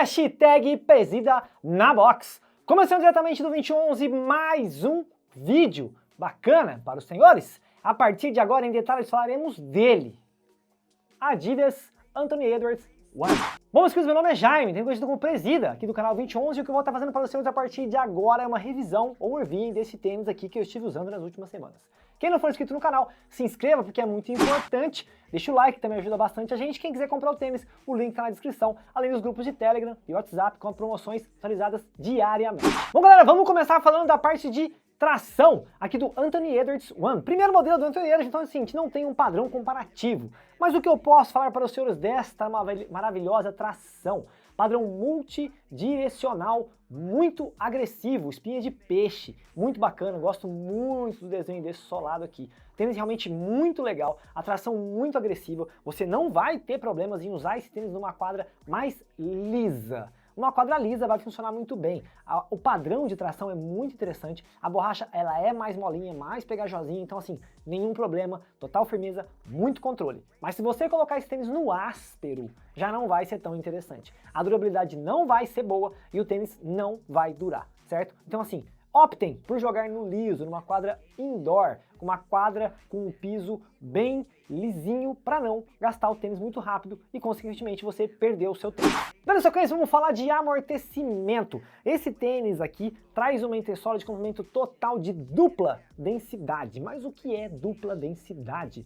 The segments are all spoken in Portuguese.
Hashtag Presida na Box. Começando diretamente do 2011, mais um vídeo bacana para os senhores. A partir de agora, em detalhes, falaremos dele. Adidas Anthony Edwards 1. Bom, meus queridos, meu nome é Jaime, tenho conhecido como Presida, aqui do canal 2011, e o que eu vou estar fazendo para os senhores a partir de agora é uma revisão ou review desse tênis aqui que eu estive usando nas últimas semanas. Quem não for inscrito no canal, se inscreva porque é muito importante, deixa o like, também ajuda bastante a gente. Quem quiser comprar o tênis, o link está na descrição, além dos grupos de Telegram e WhatsApp com promoções atualizadas diariamente. Bom, galera, vamos começar falando da parte de tração aqui do Anthony Edwards 1. Primeiro modelo do Anthony Edwards, então assim, a gente não tem um padrão comparativo, mas o que eu posso falar para os senhores desta maravilhosa tração? Padrão multidirecional, muito agressivo, espinha de peixe, muito bacana, gosto muito do desenho desse solado aqui. Tênis realmente muito legal, atração muito agressiva, você não vai ter problemas em usar esse tênis numa quadra mais lisa. Uma quadra lisa vai funcionar muito bem. O padrão de tração é muito interessante, a borracha ela é mais molinha, mais pegajosinha, então assim, nenhum problema, total firmeza, muito controle. Mas se você colocar esse tênis no áspero, já não vai ser tão interessante. A durabilidade não vai ser boa e o tênis não vai durar, certo? Então assim, optem por jogar no liso, numa quadra indoor, uma quadra com um piso bem lisinho para não gastar o tênis muito rápido e consequentemente você perder o seu tênis. Dando sequência, vamos falar de amortecimento. Esse tênis aqui traz uma entressola de comprimento total de dupla densidade. Mas o que é dupla densidade?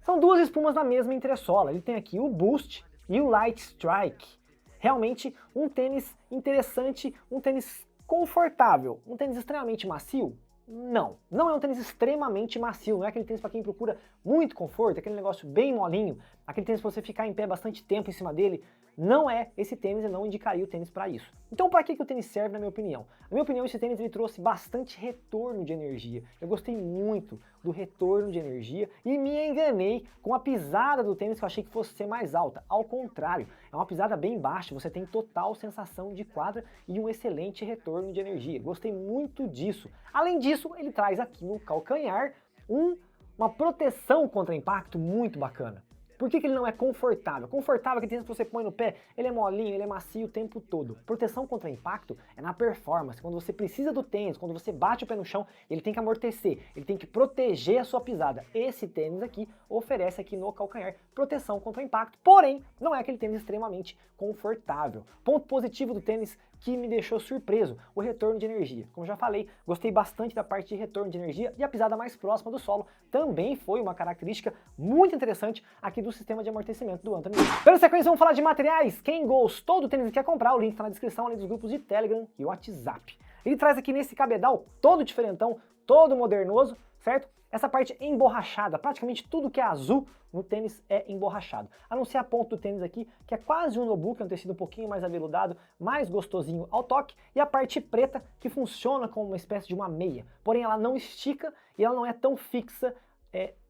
São duas espumas na mesma entressola. Ele tem aqui o Boost e o Light Strike. Realmente um tênis interessante, um tênis confortável, um tênis extremamente macio? Não, não é um tênis extremamente macio, não é aquele tênis para quem procura muito conforto, aquele negócio bem molinho, aquele tênis para você ficar em pé bastante tempo em cima dele. Não é esse tênis, eu não indicaria o tênis para isso. Então para que o tênis serve, na minha opinião? Na minha opinião, esse tênis ele trouxe bastante retorno de energia. Eu gostei muito do retorno de energia e me enganei com a pisada do tênis que eu achei que fosse ser mais alta. Ao contrário, é uma pisada bem baixa, você tem total sensação de quadra e um excelente retorno de energia. Gostei muito disso. Além disso, ele traz aqui no calcanhar uma proteção contra impacto muito bacana. Por que ele não é confortável? Confortável, aquele tênis que você põe no pé, ele é molinho, ele é macio o tempo todo. Proteção contra impacto é na performance, quando você precisa do tênis, quando você bate o pé no chão, ele tem que amortecer, ele tem que proteger a sua pisada. Esse tênis aqui oferece aqui no calcanhar proteção contra impacto, porém não é aquele tênis extremamente confortável. Ponto positivo do tênis que me deixou surpreso, o retorno de energia. Como já falei, gostei bastante da parte de retorno de energia e a pisada mais próxima do solo também foi uma característica muito interessante aqui do sistema de amortecimento do Anthony. Pela sequência, vamos falar de materiais. Quem gostou do tênis e quer comprar, o link está na descrição, além dos grupos de Telegram e WhatsApp. Ele traz aqui nesse cabedal todo diferentão, todo modernoso, certo? Essa parte emborrachada, praticamente tudo que é azul no tênis é emborrachado. A não ser a ponta do tênis aqui, que é quase um nubuck, é um tecido um pouquinho mais aveludado, mais gostosinho ao toque, e a parte preta que funciona como uma espécie de uma meia. Porém ela não estica e ela não é tão fixa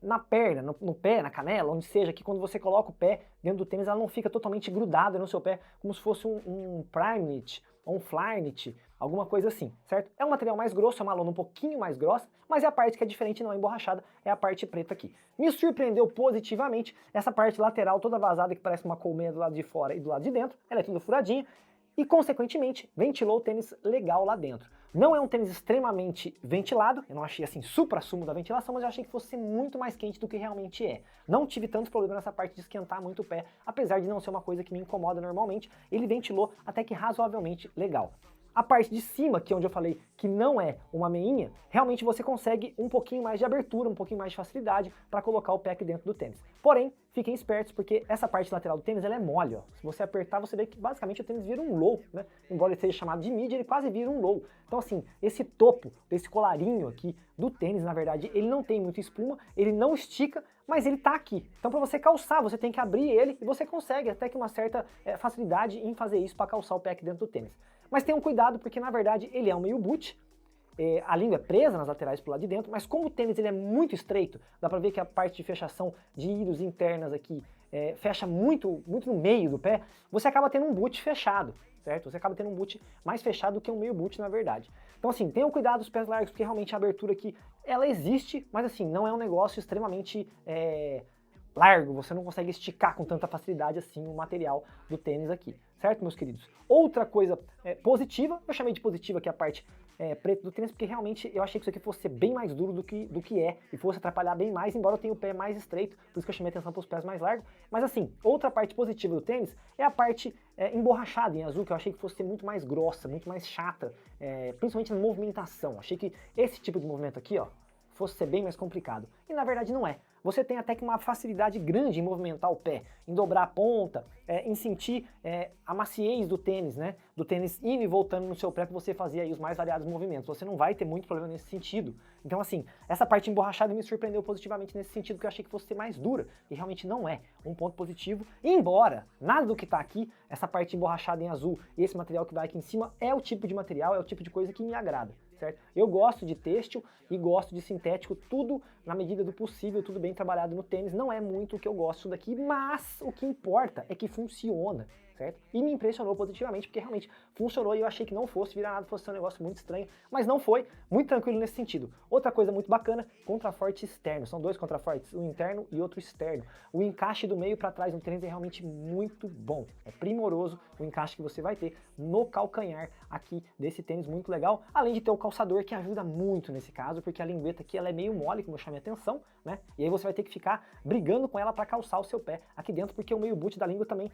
na perna, no pé, na canela, onde seja, que quando você coloca o pé dentro do tênis ela não fica totalmente grudada no seu pé, como se fosse um Primeknit ou um Flyknit, alguma coisa assim, certo? É um material mais grosso, é uma lona um pouquinho mais grossa, mas é a parte que é diferente, não é emborrachada, é a parte preta aqui. Me surpreendeu positivamente essa parte lateral toda vazada que parece uma colmeia do lado de fora e do lado de dentro, ela é tudo furadinha e consequentemente ventilou o tênis legal lá dentro. Não é um tênis extremamente ventilado, eu não achei assim supra-sumo da ventilação, mas eu achei que fosse muito mais quente do que realmente é. Não tive tantos problemas nessa parte de esquentar muito o pé, apesar de não ser uma coisa que me incomoda normalmente, ele ventilou até que razoavelmente legal. A parte de cima, que é onde eu falei que não é uma meinha, realmente você consegue um pouquinho mais de abertura, um pouquinho mais de facilidade para colocar o pé aqui dentro do tênis. Porém, fiquem espertos porque essa parte lateral do tênis ela é mole, ó. Se você apertar, você vê que basicamente o tênis vira um low, né? Embora ele seja chamado de mid, ele quase vira um low. Então assim, esse topo desse colarinho aqui do tênis, na verdade, ele não tem muita espuma, ele não estica, mas ele tá aqui. Então para você calçar, você tem que abrir ele e você consegue até que uma certa facilidade em fazer isso para calçar o pé aqui dentro do tênis. Mas tenham cuidado porque na verdade ele é um meio boot, a língua é presa nas laterais pro lado de dentro, mas como o tênis ele é muito estreito, dá pra ver que a parte de fechação de íris internas aqui fecha muito no meio do pé, você acaba tendo um boot fechado, certo? Você acaba tendo um boot mais fechado do que um meio boot na verdade. Então assim, tenham cuidado dos pés largos, porque realmente a abertura aqui, ela existe, mas assim, não é um negócio extremamente largo, você não consegue esticar com tanta facilidade assim o material do tênis aqui, certo, meus queridos? Outra coisa positiva, eu chamei de positiva aqui a parte preta do tênis, porque realmente eu achei que isso aqui fosse ser bem mais duro do que é, e fosse atrapalhar bem mais, embora eu tenha o pé mais estreito, por isso que eu chamei atenção para os pés mais largos. Mas assim, outra parte positiva do tênis é a parte emborrachada em azul, que eu achei que fosse ser muito mais grossa, muito mais chata, principalmente na movimentação. Achei que esse tipo de movimento aqui, ó, fosse ser bem mais complicado. E na verdade não é. Você tem até que uma facilidade grande em movimentar o pé, em dobrar a ponta, em sentir a maciez do tênis, né? Do tênis indo e voltando no seu pé para você fazer aí os mais variados movimentos. Você não vai ter muito problema nesse sentido. Então assim, essa parte emborrachada me surpreendeu positivamente nesse sentido, que eu achei que fosse ser mais dura, e realmente não é. Um ponto positivo, embora nada do que tá aqui, essa parte emborrachada em azul e esse material que vai aqui em cima, é o tipo de material, é o tipo de coisa que me agrada. Certo? Eu gosto de têxtil e gosto de sintético, tudo na medida do possível, tudo bem trabalhado no tênis. Não é muito o que eu gosto daqui, mas o que importa é que funciona, certo? E me impressionou positivamente, porque realmente funcionou e eu achei que não fosse virar nada, fosse um negócio muito estranho, mas não foi, muito tranquilo nesse sentido. Outra coisa muito bacana, contraforte externo. São dois contrafortes, um interno e outro externo. O encaixe do meio para trás no tênis é realmente muito bom, é primoroso o encaixe que você vai ter no calcanhar aqui desse tênis, muito legal, além de ter o calçador que ajuda muito nesse caso, porque a lingueta aqui ela é meio mole, como eu chamei a atenção, né? E aí você vai ter que ficar brigando com ela para calçar o seu pé aqui dentro, porque o meio boot da língua também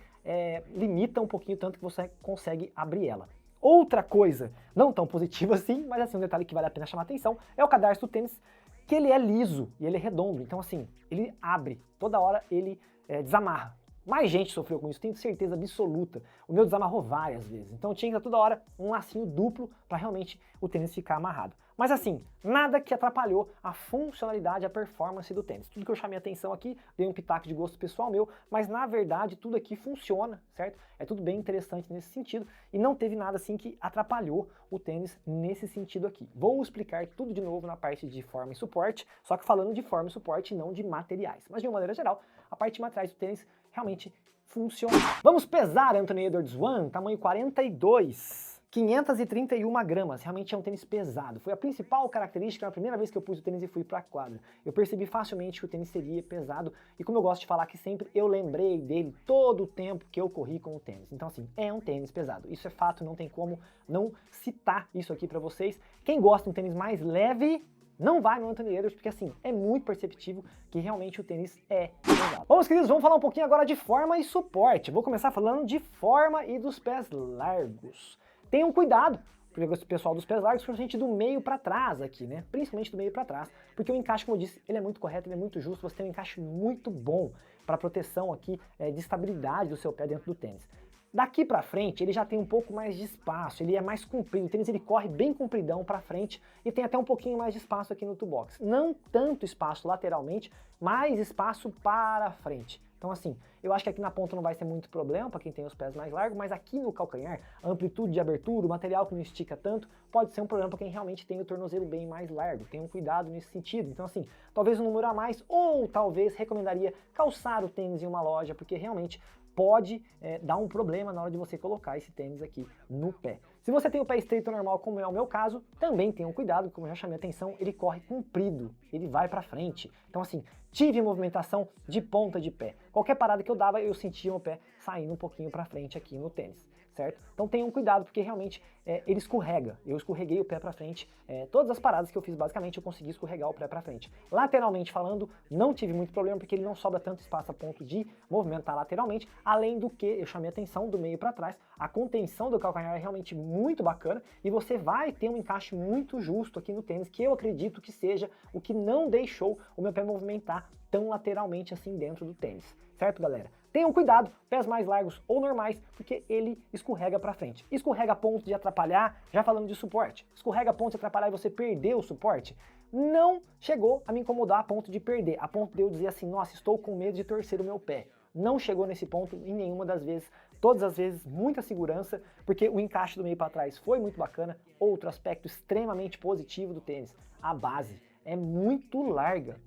limita um pouquinho tanto que você consegue abrir ela. Outra coisa, não tão positiva assim, mas assim, um detalhe que vale a pena chamar a atenção, é o cadarço do tênis, que ele é liso e ele é redondo, então assim, ele abre, toda hora ele desamarra. Mais gente sofreu com isso, tenho certeza absoluta. O meu desamarrou várias vezes, então tinha que dar toda hora um lacinho duplo para realmente o tênis ficar amarrado. Mas assim, nada que atrapalhou a funcionalidade, a performance do tênis. Tudo que eu chamei a atenção aqui, dei um pitaco de gosto pessoal meu, mas na verdade tudo aqui funciona, certo? É tudo bem interessante nesse sentido e não teve nada assim que atrapalhou o tênis nesse sentido aqui. Vou explicar tudo de novo na parte de forma e suporte, só que falando de forma e suporte e não de materiais. Mas de uma maneira geral, a parte de materiais do tênis realmente funciona. Vamos pesar Anthony Edwards One, tamanho 42. 531 gramas, realmente é um tênis pesado. Foi a principal característica na primeira vez que eu pus o tênis e fui para a quadra. Eu percebi facilmente que o tênis seria pesado e como eu gosto de falar que sempre eu lembrei dele todo o tempo que eu corri com o tênis. Então assim, é um tênis pesado. Isso é fato, não tem como não citar isso aqui para vocês. Quem gosta de um tênis mais leve, não vai no Anthony Edwards, porque assim, é muito perceptível que realmente o tênis é pesado. Bom, meus queridos, vamos falar um pouquinho agora de forma e suporte. Vou começar falando de forma e dos pés largos. Tenham cuidado, o pessoal dos pés largos, principalmente do meio para trás aqui, né? Principalmente do meio para trás, porque o encaixe, como eu disse, ele é muito correto, ele é muito justo, você tem um encaixe muito bom para proteção aqui de estabilidade do seu pé dentro do tênis. Daqui para frente, ele já tem um pouco mais de espaço, ele é mais comprido, o tênis ele corre bem compridão para frente e tem até um pouquinho mais de espaço aqui no toe box. Não tanto espaço lateralmente, mais espaço para frente. Então assim, eu acho que aqui na ponta não vai ser muito problema para quem tem os pés mais largos, mas aqui no calcanhar, a amplitude de abertura, o material que não estica tanto, pode ser um problema para quem realmente tem o tornozelo bem mais largo. Tenham cuidado nesse sentido. Então assim, talvez um número a mais ou talvez recomendaria calçar o tênis em uma loja, porque realmente pode dar um problema na hora de você colocar esse tênis aqui no pé. Se você tem o pé estreito normal, como é o meu caso, também tenham cuidado, como eu já chamei a atenção, ele corre comprido, ele vai para frente. Então assim, tive movimentação de ponta de pé. Qualquer parada que eu dava, eu sentia o pé saindo um pouquinho para frente aqui no tênis, certo? Então tenham cuidado, porque realmente ele escorrega. Eu escorreguei o pé para frente. Todas as paradas que eu fiz, basicamente, eu consegui escorregar o pé para frente. Lateralmente falando, não tive muito problema, porque ele não sobra tanto espaço a ponto de movimentar lateralmente, além do que eu chamei a atenção do meio para trás. A contenção do calcanhar é realmente muito bacana e você vai ter um encaixe muito justo aqui no tênis, que eu acredito que seja o que não deixou o meu pé movimentar tão lateralmente assim dentro do tênis, certo, galera? Tenham cuidado, pés mais largos ou normais, porque ele escorrega para frente. Escorrega a ponto de atrapalhar, já falando de suporte, escorrega a ponto de atrapalhar e você perder o suporte, não chegou a me incomodar a ponto de perder, a ponto de eu dizer assim, nossa, estou com medo de torcer o meu pé. Não chegou nesse ponto em nenhuma das vezes, todas as vezes muita segurança, porque o encaixe do meio para trás foi muito bacana. Outro aspecto extremamente positivo do tênis, a base. É muito larga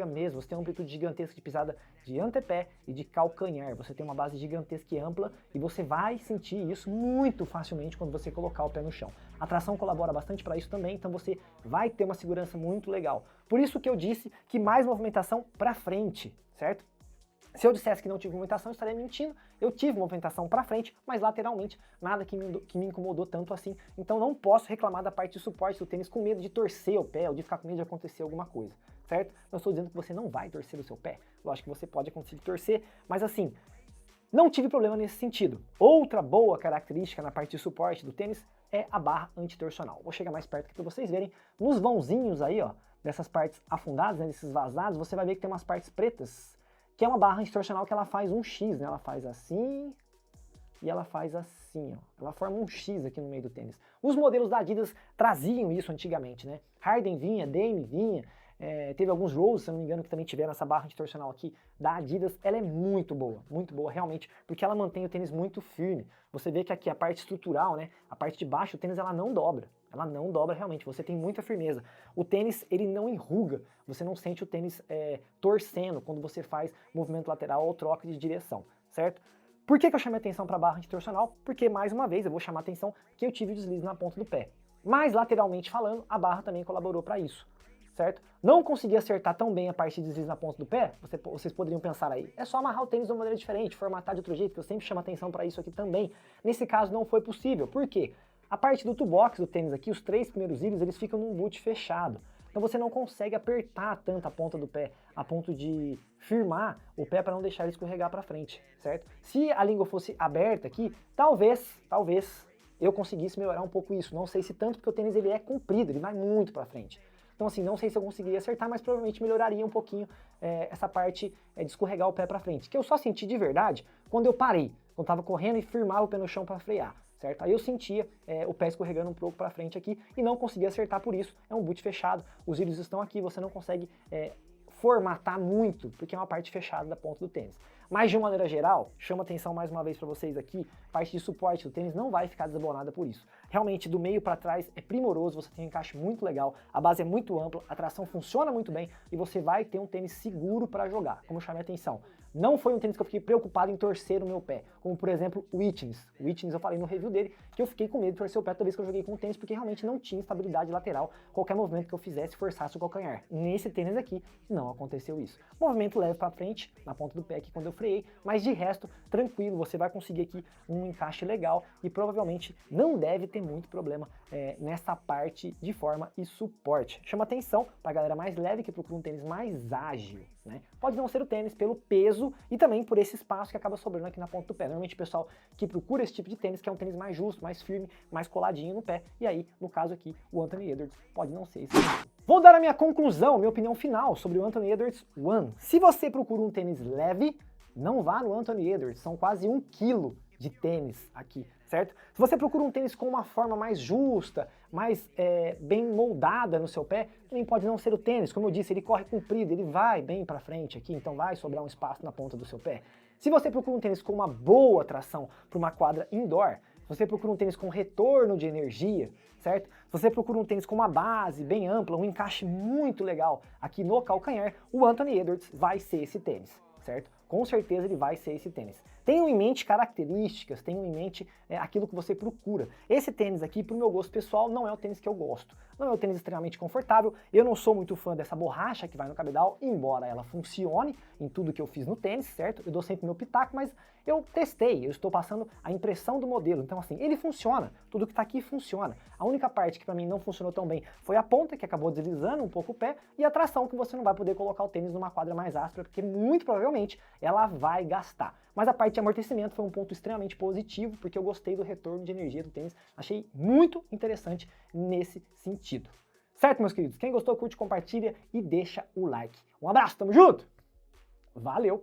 mesmo, você tem uma amplitude gigantesca de pisada de antepé e de calcanhar, você tem uma base gigantesca e ampla e você vai sentir isso muito facilmente quando você colocar o pé no chão. A tração colabora bastante para isso também, então você vai ter uma segurança muito legal. Por isso que eu disse que mais movimentação para frente, certo? Se eu dissesse que não tive movimentação, eu estaria mentindo. Eu tive movimentação para frente, mas lateralmente, nada que me incomodou tanto assim. Então não posso reclamar da parte de suporte do tênis com medo de torcer o pé ou de ficar com medo de acontecer alguma coisa, certo? Não estou dizendo que você não vai torcer o seu pé. Lógico que você pode acontecer de torcer, mas assim, não tive problema nesse sentido. Outra boa característica na parte de suporte do tênis é a barra antitorcional. Vou chegar mais perto aqui para vocês verem. Nos vãozinhos aí, ó, dessas partes afundadas, né, desses vazados, você vai ver que tem umas partes pretas, que é uma barra antitorcional que ela faz um X, né? Ela faz assim e ela faz assim, ó. Ela forma um X aqui no meio do tênis. Os modelos da Adidas traziam isso antigamente, né? Harden vinha, Dame vinha, teve alguns Rose, se não me engano, que também tiveram essa barra antitorcional aqui da Adidas. Ela é muito boa realmente, porque ela mantém o tênis muito firme. Você vê que aqui a parte estrutural, né? A parte de baixo do tênis, ela não dobra. Ela não dobra realmente, você tem muita firmeza. O tênis, ele não enruga, você não sente o tênis torcendo quando você faz movimento lateral ou troca de direção, certo? Por que eu chamei atenção para a barra antitorcional? Porque, mais uma vez, eu vou chamar atenção que eu tive deslize na ponta do pé. Mas, lateralmente falando, a barra também colaborou para isso, certo? Não consegui acertar tão bem a parte de deslize na ponta do pé, vocês poderiam pensar aí, é só amarrar o tênis de uma maneira diferente, formatar de outro jeito, que eu sempre chamo atenção para isso aqui também. Nesse caso, não foi possível. Por quê? A parte do toolbox do tênis aqui, os 3 primeiros íris, eles ficam num boot fechado. Então você não consegue apertar tanto a ponta do pé, a ponto de firmar o pé para não deixar ele escorregar para frente, certo? Se a língua fosse aberta aqui, talvez eu conseguisse melhorar um pouco isso. Não sei se tanto, porque o tênis ele é comprido, ele vai muito para frente. Então assim, não sei se eu conseguiria acertar, mas provavelmente melhoraria um pouquinho essa parte de escorregar o pé para frente. Que eu só senti de verdade quando eu parei, quando estava correndo e firmava o pé no chão para frear. Certo? Aí eu sentia o pé escorregando um pouco para frente aqui e não conseguia acertar por isso. É um boot fechado, os íris estão aqui, você não consegue formatar muito, porque é uma parte fechada da ponta do tênis. Mas de uma maneira geral, chama atenção mais uma vez para vocês aqui, a parte de suporte do tênis não vai ficar desabonada por isso. Realmente, do meio para trás é primoroso, você tem um encaixe muito legal, a base é muito ampla, a tração funciona muito bem e você vai ter um tênis seguro para jogar, como eu chamei a atenção. Não foi um tênis que eu fiquei preocupado em torcer o meu pé, como por exemplo o Withings. O Withings eu falei no review dele que eu fiquei com medo de torcer o pé toda vez que eu joguei com o tênis, porque realmente não tinha estabilidade lateral, qualquer movimento que eu fizesse forçasse o calcanhar. Nesse tênis aqui não aconteceu isso. Movimento leve para frente, na ponta do pé aqui quando eu freiei, mas de resto, tranquilo, você vai conseguir aqui um encaixe legal e provavelmente não deve ter muito problema nessa parte de forma e suporte. Chama atenção para a galera mais leve que procura um tênis mais ágil, né? Pode não ser o tênis pelo peso e também por esse espaço que acaba sobrando aqui na ponta do pé. Normalmente o pessoal que procura esse tipo de tênis quer um tênis mais justo, mais firme, mais coladinho no pé. E aí, no caso aqui, o Anthony Edwards pode não ser esse tênis. Vou dar a minha conclusão, minha opinião final sobre o Anthony Edwards One. Se você procura um tênis leve, não vá no Anthony Edwards, são quase 1 quilo de tênis aqui, certo? Se você procura um tênis com uma forma mais justa, mais bem moldada no seu pé, também pode não ser o tênis. Como eu disse, ele corre comprido, ele vai bem para frente aqui, então vai sobrar um espaço na ponta do seu pé. Se você procura um tênis com uma boa tração para uma quadra indoor, você procura um tênis com retorno de energia, certo? Se você procura um tênis com uma base bem ampla, um encaixe muito legal aqui no calcanhar, o Anthony Edwards vai ser esse tênis, certo? Com certeza ele vai ser esse tênis. Tenham em mente características, tenham em mente aquilo que você procura. Esse tênis aqui, pro meu gosto pessoal, não é o tênis que eu gosto. Não é um tênis extremamente confortável, eu não sou muito fã dessa borracha que vai no cabedal, embora ela funcione em tudo que eu fiz no tênis, certo? Eu dou sempre meu pitaco, mas eu testei, eu estou passando a impressão do modelo. Então assim, ele funciona, tudo que tá aqui funciona. A única parte que para mim não funcionou tão bem foi a ponta, que acabou deslizando um pouco o pé, e a tração, que você não vai poder colocar o tênis numa quadra mais áspera, porque muito provavelmente ela vai gastar. Mas a parte de amortecimento foi um ponto extremamente positivo, porque eu gostei do retorno de energia do tênis, achei muito interessante nesse sentido. Certo, meus queridos? Quem gostou, curte, compartilha e deixa o like. Um abraço, tamo junto! Valeu!